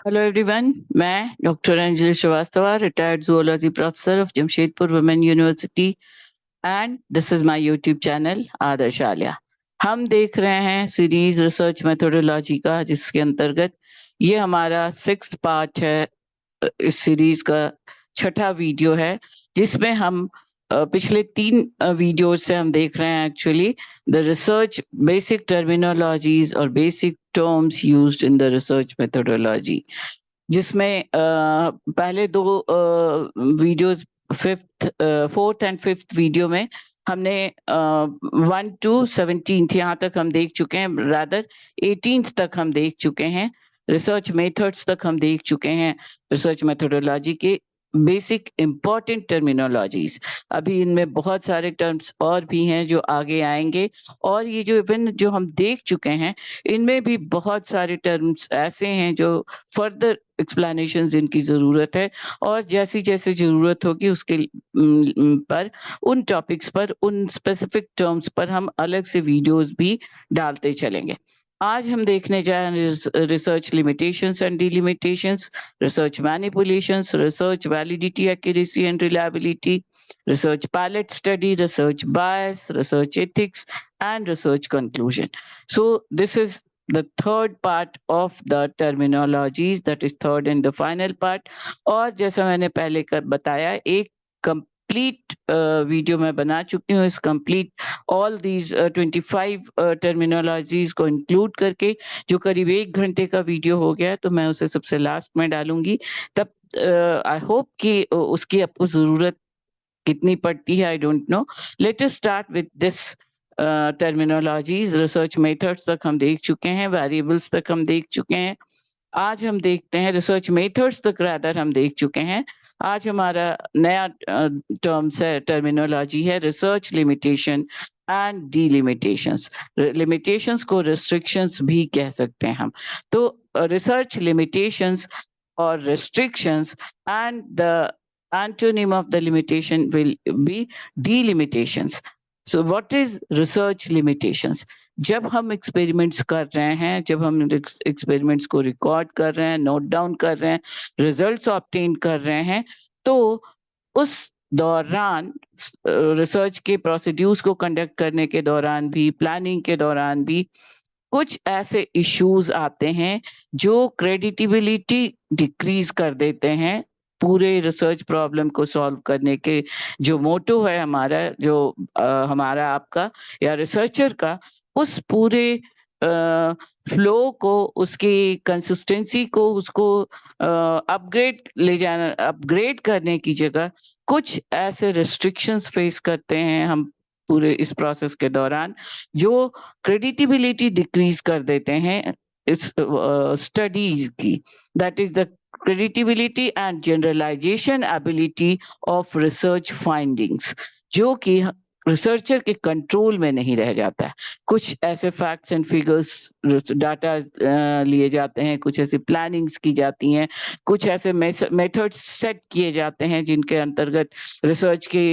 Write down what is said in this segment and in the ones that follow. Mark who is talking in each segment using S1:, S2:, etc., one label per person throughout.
S1: Hello everyone, मैं doctor Anjali Srivastava, retired zoology professor of Jamshedpur women university and this is my YouTube channel Adarsh Aliya. हम देख रहे हैं सीरीज रिसर्च मेथोडोलॉजी का, जिसके अंतर्गत ये हमारा 6th पार्ट है। इस सीरीज का छठा वीडियो है, जिसमें हम पिछले 3 वीडियोज से हम देख रहे हैं actually the research basic terminologies और basic terms used in the research methodology, जिसमें पहले 2 videos, 4th and 5th video में हमने 1 to 17 यहाँ तक हम देख चुके हैं, रादर 18th तक हम देख चुके हैं। रिसर्च मेथड्स तक हम देख चुके हैं, रिसर्च मेथोडोलॉजी के बेसिक इंपॉर्टेंट टर्मिनोलॉजीज। अभी इनमें बहुत सारे टर्म्स और भी हैं जो आगे आएंगे, और ये जो इवन जो हम देख चुके हैं इनमें भी बहुत सारे टर्म्स ऐसे हैं जो फर्दर एक्सप्लेनेशंस इनकी ज़रूरत है, और जैसी जैसे ज़रूरत होगी उसके पर उन टॉपिक्स पर, उन स्पेसिफिक टर्म्स पर हम अलग से वीडियोस भी डालते चलेंगे। आज हम देखने जा रहे हैं research limitations and delimitations, research manipulations, research validity, accuracy and reliability, research palette study, research bias, research ethics, and research conclusion. So this is the third part of the terminologies, that is third and the final part. और जैसा मैंने पहले बताया, एक complete video मैं बना चुकी हूँ, इस कंप्लीट ऑल दीज 25 टर्मिनोलॉजीज को इंक्लूड करके, जो करीब 1 घंटे का वीडियो हो गया है, तो मैं उसे सबसे लास्ट में डालूंगी। तब आई होप कि उसकी आपको जरूरत कितनी पड़ती है, I don't know. Let us start with this terminologies. Research methods तक हम देख चुके हैं, वेरिएबल्स तक हम देख चुके हैं। आज हम देखते हैं रिसर्च मेथड्स तक, रादर हम देख चुके हैं। आज हमारा नया टर्म्स है, टर्मिनोलॉजी है रिसर्च लिमिटेशन एंड डिलिमिटेशंस। लिमिटेशंस को रिस्ट्रिक्शंस भी कह सकते हैं हम। तो research limitations or restrictions, and the antonym of the limitation will be delimitations. So what is research limitations? जब हम एक्सपेरिमेंट्स कर रहे हैं, जब हम एक्सपेरिमेंट्स को रिकॉर्ड कर रहे हैं, नोट डाउन कर रहे हैं, रिजल्ट्स ऑब्टेन कर रहे हैं, तो उस दौरान रिसर्च के प्रोसीड्यूर्स को कंडक्ट करने के दौरान भी, प्लानिंग के दौरान भी कुछ ऐसे इश्यूज आते हैं जो क्रेडिटिबिलिटी डिक्रीज कर देते हैं पूरे रिसर्च प्रॉब्लम को सॉल्व करने के। जो मोटो है हमारा, जो हमारा आपका या रिसर्चर का, उस पूरे फ्लो को, उसकी कंसिस्टेंसी को, उसको अपग्रेड ले जाना, अपग्रेड करने की जगह कुछ ऐसे रिस्ट्रिक्शंस फेस करते हैं हम पूरे इस प्रोसेस के दौरान, जो क्रेडिटिबिलिटी डिक्रीज कर देते हैं इस स्टडीज की। That is the credibility and generalisation ability of research findings, जो कि रिसर्चर के कंट्रोल में नहीं रह जाता है। कुछ ऐसे फैक्ट्स एंड फिगर्स, डाटा लिए जाते हैं, कुछ ऐसी प्लानिंग्स की जाती हैं, कुछ ऐसे मेथड्स सेट किए जाते हैं जिनके अंतर्गत रिसर्च के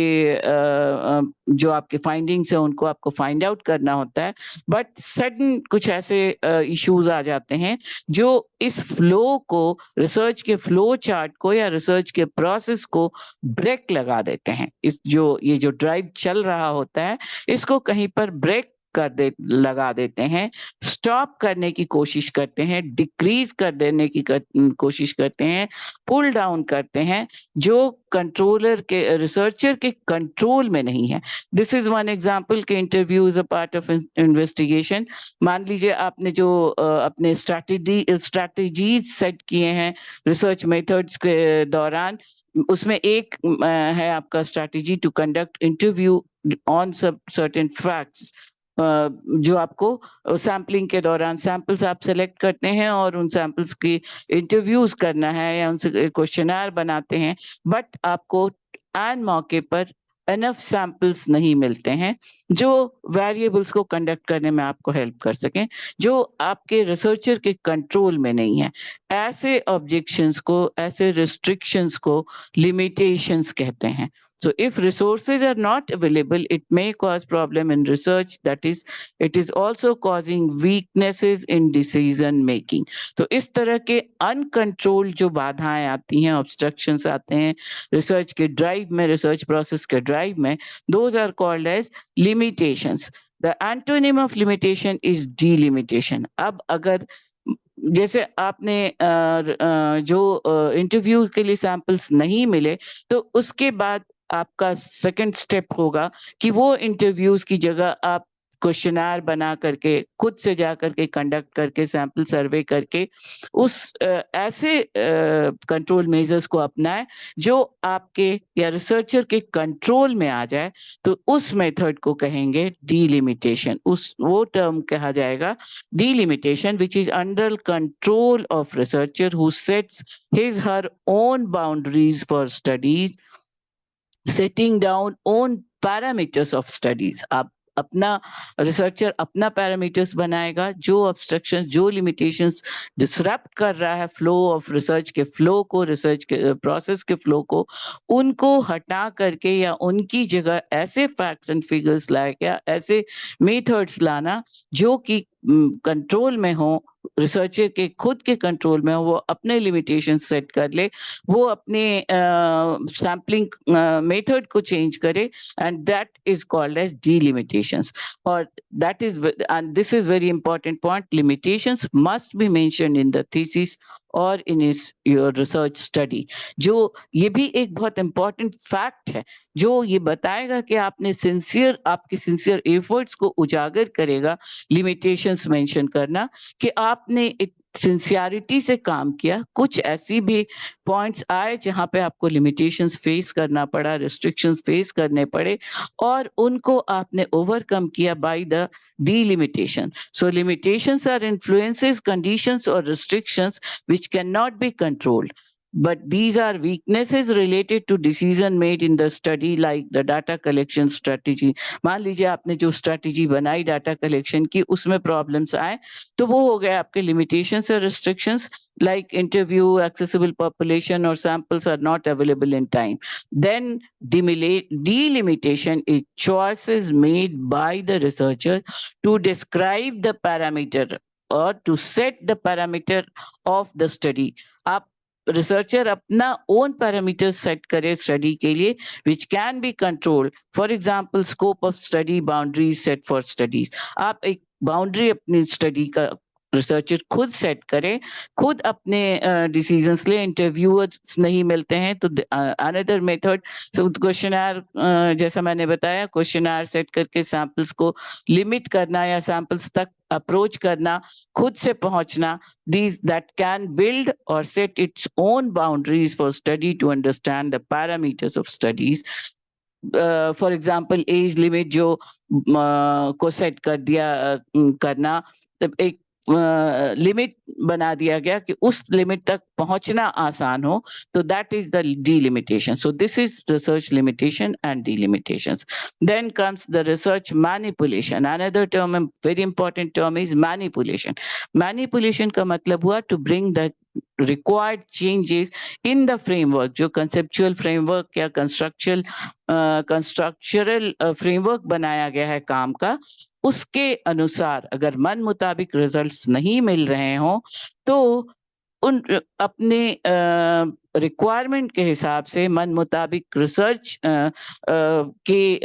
S1: जो आपके फाइंडिंग्स हैं उनको आपको फाइंड आउट करना होता है। बट सडन कुछ ऐसे इश्यूज आ जाते हैं जो इस फ्लो को, रिसर्च के फ्लो चार्ट को या रिसर्च के प्रोसेस को ब्रेक लगा देते हैं। इस जो ये जो ड्राइव चल रहा होता है, इसको कहीं पर ब्रेक लगा देते हैं, स्टॉप करने की कोशिश करते हैं, डिक्रीज कर देने की कोशिश करते हैं, पुल डाउन करते हैं, जो कंट्रोलर के, रिसर्चर के कंट्रोल में नहीं है। दिस इज वन एग्जाम्पल के interview is a part of investigation. मान लीजिए आपने जो अपने स्ट्रैटेजीज सेट किए हैं रिसर्च मेथड्स के दौरान, उसमें एक है आपका strategy to conduct interview on certain facts, जो आपको सैम्पलिंग के दौरान सैंपल्स आप सेलेक्ट करते हैं और उन सैंपल्स की इंटरव्यूज करना है या उनसे क्वेश्चनर बनाते हैं, बट आपको एन मौके पर एनफ सैंपल्स नहीं मिलते हैं जो वेरिएबल्स को कंडक्ट करने में आपको हेल्प कर सकें, जो आपके रिसर्चर के कंट्रोल में नहीं है। ऐसे ऑब्जेक्शंस को, ऐसे रिस्ट्रिक्शंस को लिमिटेशंस कहते हैं। So if resources are not available, it may cause problem in research. That is, it is also causing weaknesses in decision making. तो इस तरह के अनकंट्रोल्ड जो बाधाएं आती हैं, ऑब्स्ट्रक्शंस आते हैं रिसर्च के ड्राइव में, रिसर्च प्रोसेस के ड्राइव में, those are called as limitations. The antonym of limitation is delimitation. अब अगर जैसे आपने जो इंटरव्यू के लिए सैंपल्स नहीं मिले, तो उसके बाद आपका सेकंड स्टेप होगा कि वो इंटरव्यूज की जगह आप क्वेश्चनर बना करके खुद से जा करके कंडक्ट करके सैंपल सर्वे करके उस ऐसे कंट्रोल मेजर्स को अपनाएं जो आपके या रिसर्चर के कंट्रोल में आ जाए. तो उस मेथड को कहेंगे डीलिमिटेशन. उस वो टर्म कहा जाएगा delimitation, which is under control of researcher who sets his her own boundaries for studies, setting down own parameters of studies. आप अपना रिसर्चर अपना पैरामीटर्स बनाएगा, जो ऑब्स्ट्रक्शन जो लिमिटेशंस डिसरप्ट कर रहा है फ्लो ऑफ रिसर्च के फ्लो को, रिसर्च के प्रोसेस के फ्लो को, उनको हटा करके या उनकी जगह ऐसे फैक्ट्स एंड फिगर्स लाए या ऐसे मेथड्स लाना जो कि कंट्रोल में हो, रिसर्चर के खुद के कंट्रोल में हो, वो अपने लिमिटेशन सेट कर ले, वो अपने सैम्पलिंग मेथड को चेंज करे, and that is called as delimitations. और that is, and this is very important point, limitations must be mentioned in the thesis और इन योर रिसर्च स्टडी. जो ये भी एक बहुत इंपॉर्टेंट फैक्ट है जो ये बताएगा कि आपने सिंसियर, आपके सिंसियर एफर्ट्स को उजागर करेगा लिमिटेशंस मेंशन करना, कि आपने सिंसियरिटी से काम किया. कुछ ऐसी भी पॉइंट्स आए जहां पे आपको लिमिटेशंस फेस करना पड़ा, रिस्ट्रिक्शंस फेस करने पड़े, और उनको आपने ओवरकम किया by the delimitation. So limitations are influences, conditions or restrictions which cannot be controlled. But these are weaknesses related to decision made in the study, like the data collection strategy. मान लीजिए आपने जो strategy बनाई data collection की, उसमें problems आए, तो वो हो गए आपके limitations और restrictions, like interview, accessible population or samples are not available in time. Then delimitation is choices made by the researcher to describe the parameter or to set the parameter of the study. आप researcher अपना own parameter set करे study के लिए, which can be control. For example scope of study, boundaries set for studies. आप एक boundary अपनी study का researcher खुद सेट करे, खुद अपने डिसीजंस ले. इंटरव्यूअर्स नहीं मिलते हैं तो अनदर मेथड, सो क्वेश्चनर, जैसा मैंने बताया, क्वेश्चनर सेट करके सैंपल्स को लिमिट करना या सैंपल्स तक अप्रोच करना, खुद से पहुंचना. These that can build or set its own boundaries for study to understand the parameters of studies. For example age limit जो को सेट कर दिया करना, एक लिमिट बना दिया गया कि उस लिमिट तक पहुंचना आसान हो, तो that is the delimitation. So this is research limitation and delimitations. Then comes the research manipulation. Another term, a very important term, is manipulation. Manipulation का मतलब हुआ to bring the required changes in the framework. जो conceptual framework या constructural framework बनाया गया है काम का, उसके अनुसार अगर मन मुताबिक रिजल्ट्स नहीं मिल रहे हों, तो उन अपने रिक्वायरमेंट के हिसाब से मन मुताबिक रिसर्च के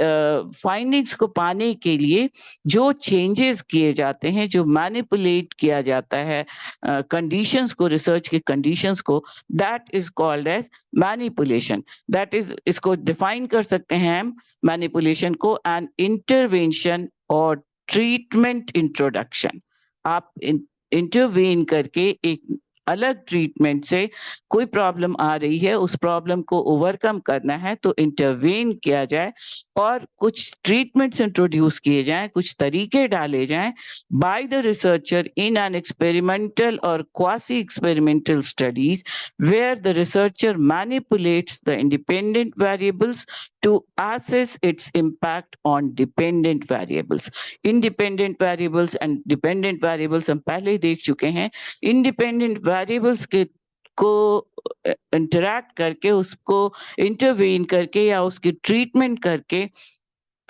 S1: फाइंडिंग्स को पाने के लिए जो चेंजेस किए जाते हैं, जो मैनिपुलेट किया जाता है कंडीशंस को, रिसर्च के कंडीशंस को, that is called as manipulation. That is, इसको डिफाइन कर सकते हैं हम मैनिपुलेशन को, एन इंटरवेंशन और ट्रीटमेंट इंट्रोडक्शन. आप इंटरवेन करके एक अलग ट्रीटमेंट से, कोई प्रॉब्लम आ रही है, उस प्रॉब्लम को ओवरकम करना है तो इंटरवेन किया जाए और कुछ ट्रीटमेंट्स इंट्रोड्यूस किए जाएं, कुछ तरीके डाले जाएं by the researcher in an experimental और quasi experimental studies, where the researcher manipulates the independent variables to assess its impact on dependent variables. Independent variables and dependent variables हम पहले ही देख चुके हैं. Independent variables के उसको इंटरैक्ट करके, उसको इंटरवीन करके या उसकी ट्रीटमेंट करके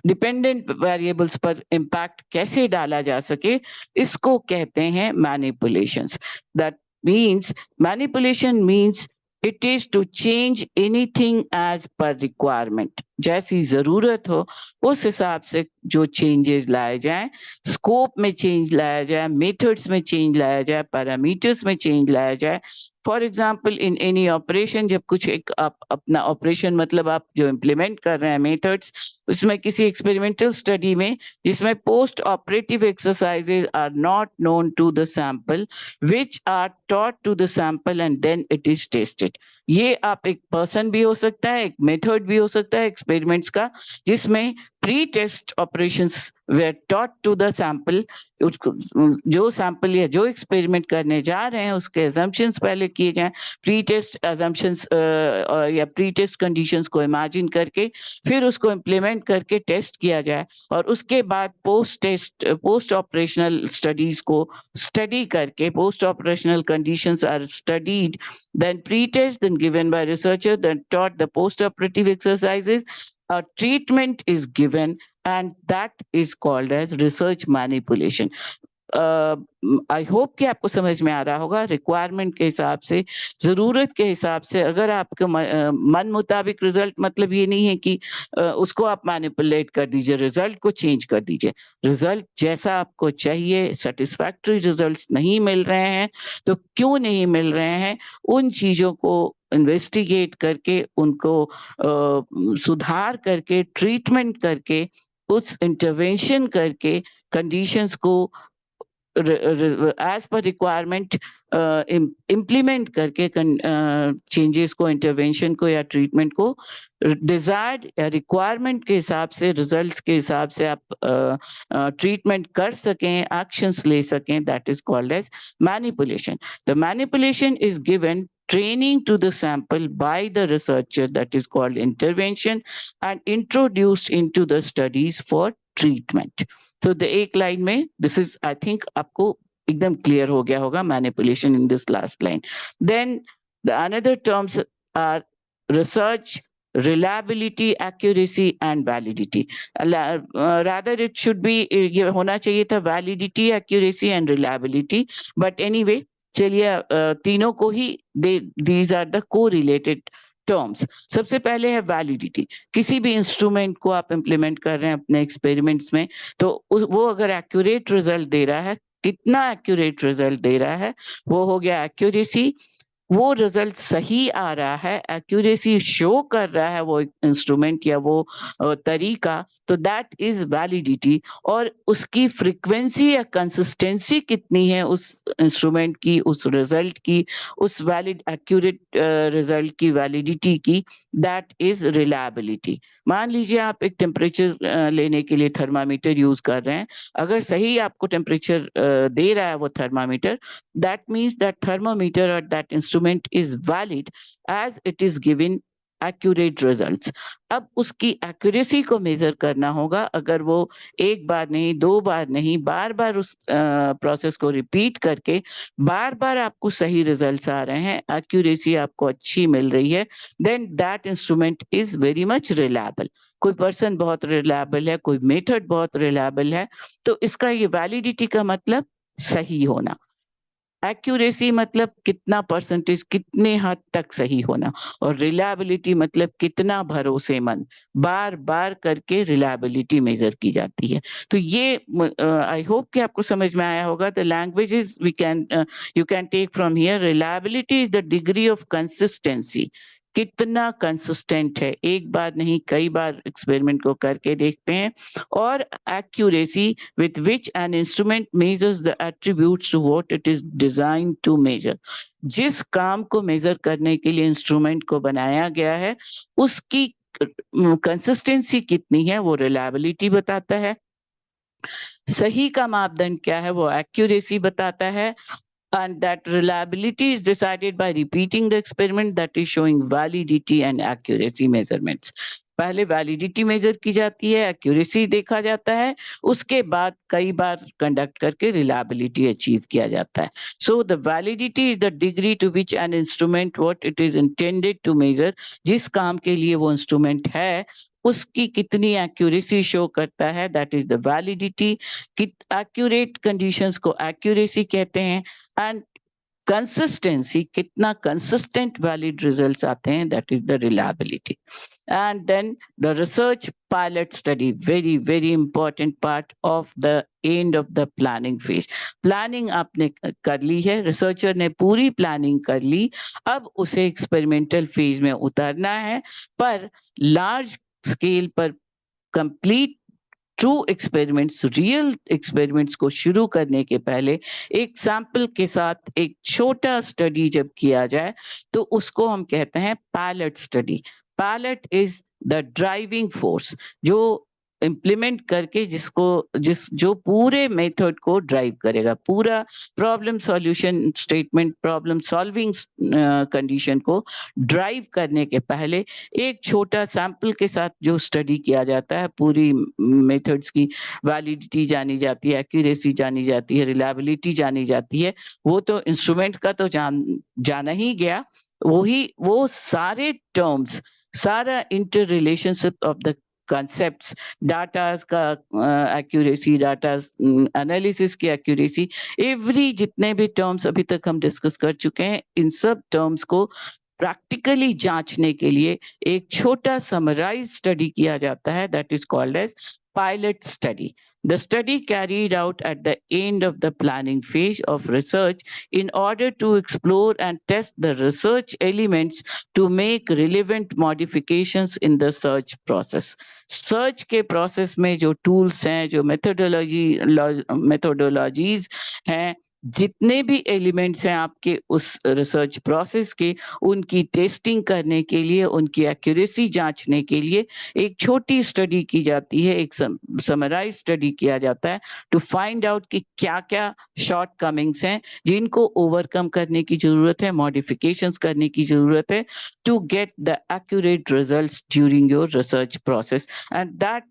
S1: डिपेंडेंट वेरिएबल्स पर इम्पैक्ट कैसे डाला जा सके, इसको कहते हैं manipulations. That means manipulation means it is to change anything as per requirement. जैसी जरूरत हो उस हिसाब से जो चेंजेस लाए जाएं, स्कोप में चेंज लाया जाए, मेथड्स में चेंज लाया जाए, पैरामीटर्स में चेंज लाया जाए। For example in any operation, जब कुछ एक आप अपना ऑपरेशन मतलब आप जो इम्प्लीमेंट कर रहे हैं मेथड्स, उसमें किसी एक्सपेरिमेंटल स्टडी में जिसमें post operative exercises are not known to the sample which are taught to the sample and then it is tested. ये आप एक पर्सन भी हो सकता है, एक मेथड भी हो सकता है एक्सपेरिमेंट्स का, जिसमें pre test operations were taught to the sample. जो सैंपल या जो एक्सपेरिमेंट करने जा रहे हैं उसके अजम्पशंस पहले किए जाएं, प्री टेस्ट अजम्पशंस या प्री टेस्ट कंडीशंस को इमेजिन करके फिर उसको इम्प्लीमेंट करके टेस्ट किया जाए, और उसके बाद पोस्ट ऑपरेशनल स्टडीज को स्टडी करके, post operational conditions are studied, then pre-test, then given by researcher, then taught the post-operative exercises, a treatment is given, and that is called as research manipulation. I hope कि आपको समझ में आ रहा होगा। Requirement के हिसाब से, जरूरत के हिसाब से, अगर आपके मन मुताबिक रिजल्ट, मतलब ये नहीं है कि उसको आप मैनिपुलेट कर दीजिए, रिजल्ट को चेंज कर दीजिए। रिजल्ट जैसा आपको चाहिए, सेटिस्फैक्टरी रिजल्ट्स नहीं मिल रहे हैं तो क्यों नहीं मिल रहे हैं, उन चीजों को इन्वेस्टिगेट करके, उनको सुधार करके, ट्रीटमेंट करके, उस इंटरवेंशन करके, कंडीशंस को एज पर रिक्वायरमेंट इम्प्लीमेंट करके, चेंजेस को, इंटरवेंशन को या ट्रीटमेंट को डिजायर्ड या रिक्वायरमेंट के हिसाब से, रिजल्ट्स के हिसाब से आप ट्रीटमेंट कर सकें, एक्शंस ले सकें, that is called as manipulation. The manipulation is given training to the sample by the researcher, that is called intervention, and introduced into the studies for treatment. So the एक line में, this is I think आपको एकदम clear हो गया होगा manipulation in this last line. Then the another terms are research, reliability, accuracy and validity. Rather it should be, ये होना चाहिए था validity, accuracy and reliability, but anyway चलिए तीनों को ही these are the co-related terms. सबसे पहले है वैलिडिटी। किसी भी इंस्ट्रूमेंट को आप इंप्लीमेंट कर रहे हैं अपने एक्सपेरिमेंट्स में, तो वो अगर एक्यूरेट रिजल्ट दे रहा है, कितना एक्यूरेट रिजल्ट दे रहा है, वो हो गया एक्यूरेसी। वो रिजल्ट सही आ रहा है, एक्यूरेसी शो कर रहा है वो इंस्ट्रूमेंट या वो तरीका, तो दैट इज वैलिडिटी। और उसकी फ्रीक्वेंसी या कंसिस्टेंसी कितनी है उस इंस्ट्रूमेंट की, उस रिजल्ट की, उस वैलिड एक्यूरेट रिजल्ट की, वैलिडिटी की, दैट इज रिलायबिलिटी। मान लीजिए आप एक टेम्परेचर लेने के लिए थर्मामीटर यूज कर रहे हैं, अगर सही आपको टेम्परेचर दे रहा है वो thermometer, that means that thermometer or that instrument is valid as it is giving accurate results. अब उसकी एक्यूरेसी को मेजर करना होगा। अगर वो एक बार नहीं, दो बार नहीं, बार बार उस प्रोसेस को रिपीट करके बार बार आपको सही रिजल्ट्स आ रहे हैं, एक्यूरेसी आपको अच्छी मिल रही है, then that instrument is very much reliable. कोई पर्सन बहुत रिलायबल है, कोई मेथड बहुत रिलायबल है, तो इसका ये वैलिडिटी का मतलब सही होना, एक्यूरेसी मतलब कितना परसेंटेज, कितने हद तक सही होना, और रिलायबिलिटी मतलब कितना भरोसेमंद, बार बार करके रिलायबिलिटी मेजर की जाती है। तो ये आई होप कि आपको समझ में आया होगा। The languages we can you can take from here, reliability is the degree of consistency, कितना कंसिस्टेंट है, एक बार नहीं कई बार एक्सपेरिमेंट को करके देखते हैं। और accuracy with which an instrument measures the attributes to what it is design to measure, जिस काम को मेजर करने के लिए इंस्ट्रूमेंट को बनाया गया है उसकी कंसिस्टेंसी कितनी है वो रिलायबिलिटी बताता है, सही का मापदंड क्या है वो एक्यूरेसी बताता है, and that reliability is decided by repeating the experiment, that is showing validity and accuracy measurements. पहले वैलिडिटी मेजर की जाती है, एक्यूरेसी देखा जाता है, उसके बाद कई बार कंडक्ट करके रिलायबिलिटी अचीव किया जाता है। So the validity is the degree to which an instrument what it is intended to measure, जिस काम के लिए वो इंस्ट्रूमेंट है उसकी कितनी एक्यूरेसी शो करता है, that is the validity. Accurate conditions को एक्यूरेसी कहते हैं, एंड कंसिस्टेंसी, कितना कंसिस्टेंट वैलिड रिजल्ट्स आते हैं, that is the reliability. And then the research pilot study, very very important part of the end of the planning phase. Planning आपने कर ली है, researcher ने पूरी प्लानिंग कर ली, अब उसे एक्सपेरिमेंटल फेज में उतरना है, पर लार्ज स्केल पर complete true experiments, real experiments को शुरू करने के पहले एक सैंपल के साथ एक छोटा स्टडी जब किया जाए तो उसको हम कहते हैं pilot study. Pilot is the driving force, जो इम्प्लीमेंट करके जो पूरे मेथड को ड्राइव करेगा, पूरा problem solution statement, problem solving condition को ड्राइव करने के पहले एक छोटा सैंपल के साथ जो स्टडी किया जाता है, पूरी मेथड्स की वैलिडिटी जानी जाती है, एक्यूरेसी जानी जाती है, रिलायबिलिटी जानी जाती है, वो तो इंस्ट्रूमेंट का तो जाना ही गया, वो सारे टर्म्स, सारा inter relationship of the concepts, data का एक्यूरेसी, डाटा एनालिसिस की एक्यूरेसी, एवरी जितने भी टर्म्स अभी तक हम डिस्कस कर चुके हैं, इन सब टर्म्स को प्रैक्टिकली जांचने के लिए एक छोटा समराइज स्टडी किया जाता है, that is called as pilot study. The study carried out at the end of the planning phase of research in order to explore and test the research elements to make relevant modifications in the search process. Search के process में जो tools हैं, जो methodologies हैं, जितने भी elements हैं आपके उस रिसर्च प्रोसेस के, उनकी टेस्टिंग करने के लिए, उनकी एक्यूरेसी जांचने के लिए एक छोटी स्टडी की जाती है, एक समराइज स्टडी किया जाता है, टू फाइंड आउट कि क्या क्या शॉर्ट कमिंग्स हैं जिनको ओवरकम करने की जरूरत है, मॉडिफिकेशंस करने की जरूरत है, to get the accurate results during your research process. And that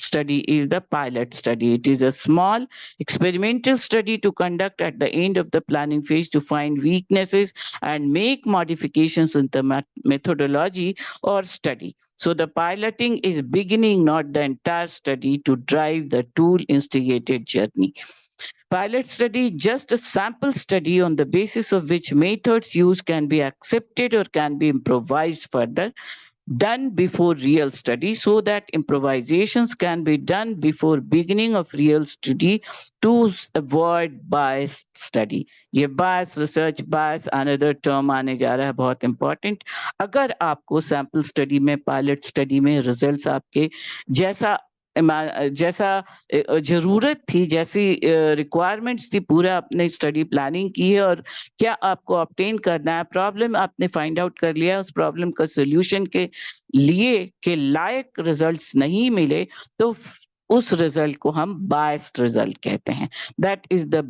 S1: study is the pilot study. It is a small experimental study to conduct at the end of the planning phase to find weaknesses and make modifications in the methodology or study. So the piloting is beginning, not the entire study, to drive the tool instigated journey. Pilot study, just a sample study on the basis of which methods used can be accepted or can be improvised further, done before real study, so that improvisations can be done before beginning of real study to avoid biased study. ये bias, research bias, another term आने जा रहा है बहुत important। अगर आपको sample study में, pilot study में रिजल्ट्स आपके जैसा जैसा जरूरत थी, जैसी रिक्वायरमेंट्स थी, पूरा आपने स्टडी प्लानिंग की है और क्या आपको ऑब्टेन करना है, प्रॉब्लम आपने फाइंड आउट कर लिया, उस प्रॉब्लम का सोल्यूशन के लिए के लायक रिजल्ट्स नहीं मिले, तो उस रिजल्ट को हम बायस्ड रिजल्ट कहते हैं। That is the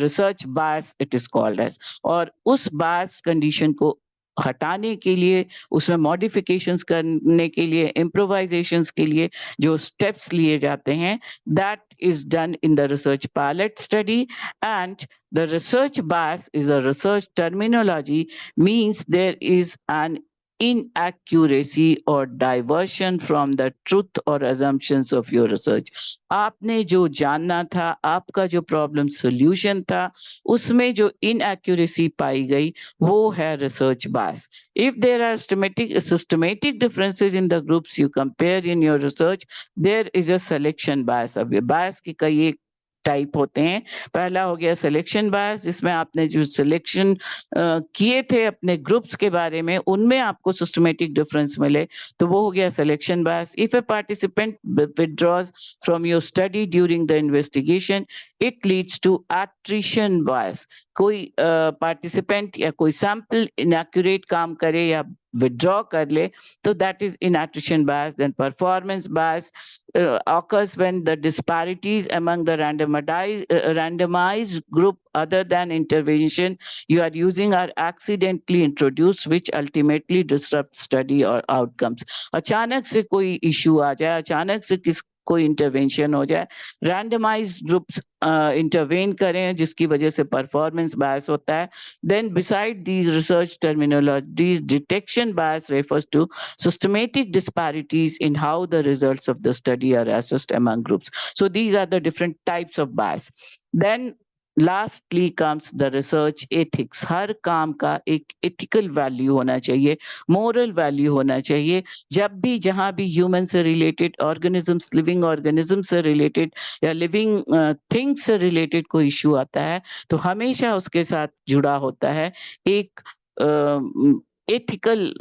S1: research bias it is called as. और उस बायस कंडीशन को हटाने के लिए, उसमें मॉडिफिकेशंस करने के लिए, इम्प्रोवाइजेशंस के लिए जो स्टेप्स लिए जाते हैं, that is done in the research pilot study. And the research bias is a research terminology, means there is an inaccuracy or diversion from the truth or assumptions of your research. आपने जो जानना था, आपका जो problem solution था, उसमें जो inaccuracy पाई गई, वो है research bias. If there are systematic differences in the groups you compare in your research, there is a selection bias. अब ये bias के कई एक टाइप होते हैं। पहला हो गया सिलेक्शन बायस, जिसमें आपने जो सिलेक्शन किए थे अपने ग्रुप्स के बारे में, उनमें आपको सिस्टमेटिक डिफरेंस मिले, तो वो हो गया selection bias. If A participant withdraws from your study during the investigation, it leads to attrition bias. कोई पार्टिसिपेंट या कोई सैंपल इनएक्यूरेट काम करे या withdraw कर ले, तो that is inattrition bias. Then performance bias occurs when the disparities among the randomized group other than intervention you are using are accidentally introduced, which ultimately disrupt study or outcomes. अचानक से कोई issue आ जाए, अचानक से कोई intervention हो जाए, randomise groups intervene करें, जिसकी वजह से परफॉर्मेंस बायस होता है. Then beside these research terminologies, detection bias refers to systematic disparities in how the results of the study are assessed among groups. So these are the different types of bias. Then lastly comes the research ethics. हर काम का एक ethical value होना चाहिए, moral value होना चाहिए. जब भी जहां भी ह्यूमन से रिलेटेड ऑर्गेनिजम्स, लिविंग ऑर्गेनिज्म से रिलेटेड या लिविंग थिंग्स से रिलेटेड कोई इशू आता है, तो हमेशा उसके साथ जुड़ा होता है एक एथिकल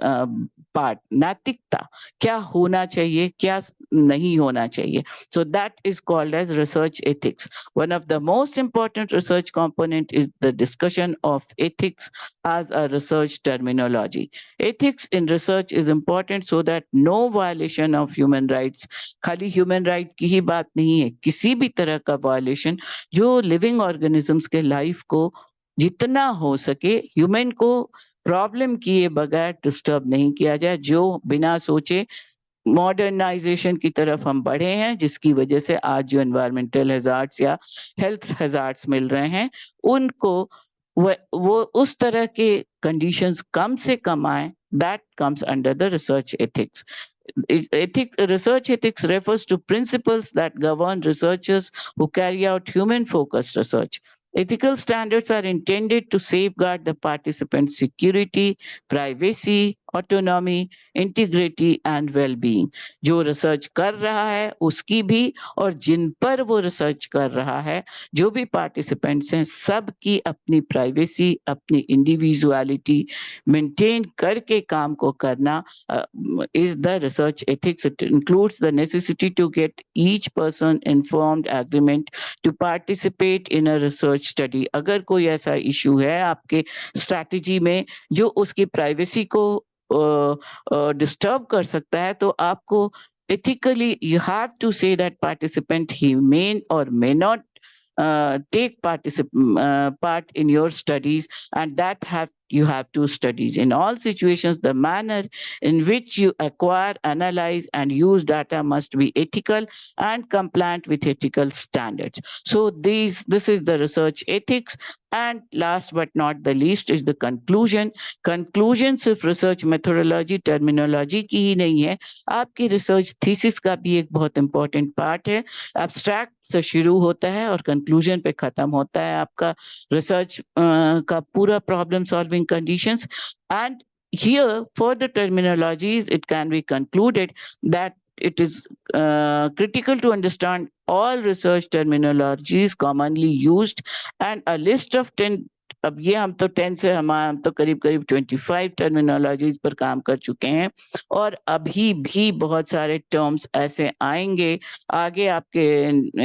S1: पार्ट, नैतिकता. क्या होना चाहिए, क्या नहीं होना चाहिए. So that is called as research ethics. One of the most important research component is the discussion of ethics as a research terminology. Ethics in research is important so that no violation of human rights, खाली human right की ही बात नहीं है, किसी भी तरह का violation जो living organisms के life को जितना हो सके ह्यूमन को प्रॉब्लम किए बगैर डिस्टर्ब नहीं किया जाए. जो बिना सोचे मॉडर्नाइजेशन की तरफ हम बढ़े हैं, जिसकी वजह से आज जो एनवायरमेंटल हैजार्ड्स या हेल्थ हैजार्ड्स मिल रहे हैं, उनको वो उस तरह के कंडीशंस कम से कम आए. That comes under the research ethics. Research ethics refers to principles that govern researchers who carry out human-focused research. Ethical standards are intended to safeguard the participants' security, privacy, autonomy, integrity and well-being. जो research कर रहा है उसकी भी, और जिन पर वो research कर रहा है, जो भी पार्टिसिपेंट्स हैं, सबकी अपनी प्राइवेसी, अपनी इंडिविजुअलिटी मेंटेन करके काम को करना is the research ethics. It includes the necessity to get each person informed agreement to participate in a research study. अगर कोई ऐसा इशू है आपके स्ट्रैटेजी में जो उसकी प्राइवेसी को डिस्टर्ब कर सकता है, तो आपको ethically you have to say that participant he may or may not take part in your studies, and that you have to studies. In all situations, the manner in which you acquire, analyze, and use data must be ethical and compliant with ethical standards. So this is the research ethics. And last but not the least is the conclusion. Conclusion सिर्फ research methodology, terminology की ही नहीं है, आपकी research thesis का भी एक बहुत important part है. Abstract से शुरू होता है और conclusion पे खत्म होता है आपका research का पूरा problem solving conditions. And here for the terminologies it can be concluded that it is critical to understand all research terminologies commonly used, and a list of 10. अब ये हम तो 10 से हम तो करीब करीब 25 टर्मिनोलॉजीज पर काम कर चुके हैं, और अभी भी बहुत सारे टर्म्स ऐसे आएंगे आगे आपके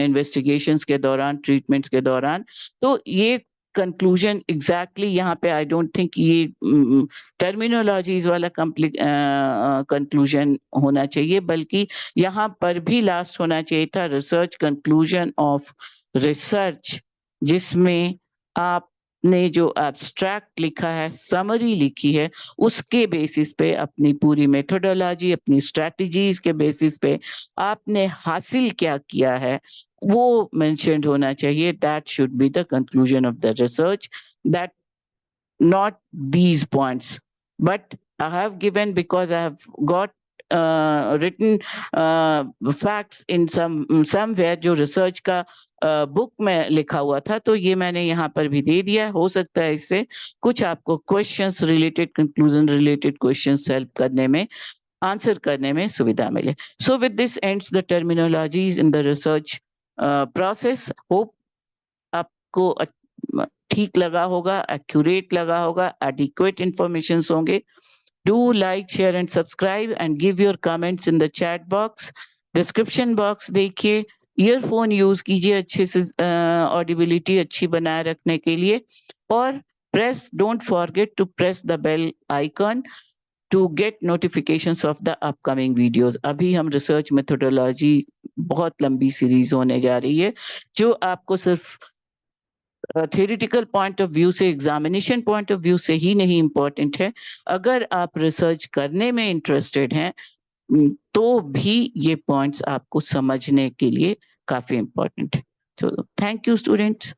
S1: इन्वेस्टिगेशंस के दौरान, ट्रीटमेंट्स के दौरान. तो ये कंक्लूजन एग्जैक्टली यहाँ पे आई डोंट थिंक ये टर्मिनोलॉजीज वाला कंक्लूजन होना चाहिए, बल्कि यहाँ पर भी लास्ट होना चाहिए था रिसर्च कंक्लूजन ऑफ रिसर्च, जिसमें आपने जो एब्स्ट्रैक्ट लिखा है, समरी लिखी है, उसके बेसिस पे अपनी पूरी मेथोडोलॉजी, अपनी स्ट्रेटजीज के बेसिस पे आपने हासिल क्या किया है वो मेंशन्ड होना चाहिए. That should be the conclusion of the research. That not these points, but I have given because I have got written facts in somewhere जो research का बुक में लिखा हुआ था, तो ये मैंने यहाँ पर भी दे दिया. हो सकता है इससे कुछ आपको questions related, conclusion related questions help करने में, आंसर करने में सुविधा मिले. So with this ends the terminologies in the research process. Hope आपको ठीक लगा होगा, एक्यूरेट लगा होगा, एडिक्वेट इंफॉर्मेशन होंगे. Do like, share and subscribe and give your comments in the chat box. Description box देखिए, ईयरफोन यूज कीजिए अच्छे से ऑडिबिलिटी अच्छी बनाए रखने के लिए। और don't forget to press the bell icon to get notifications of the upcoming videos. अभी हम रिसर्च मेथोडोलॉजी बहुत लंबी सीरीज होने जा रही है, जो आपको सिर्फ थ्योरेटिकल पॉइंट ऑफ व्यू से, एग्जामिनेशन पॉइंट ऑफ व्यू से ही नहीं इम्पोर्टेंट है, अगर आप रिसर्च करने में इंटरेस्टेड हैं तो भी ये पॉइंट्स आपको समझने के लिए काफी इम्पोर्टेंट है। So thank you students.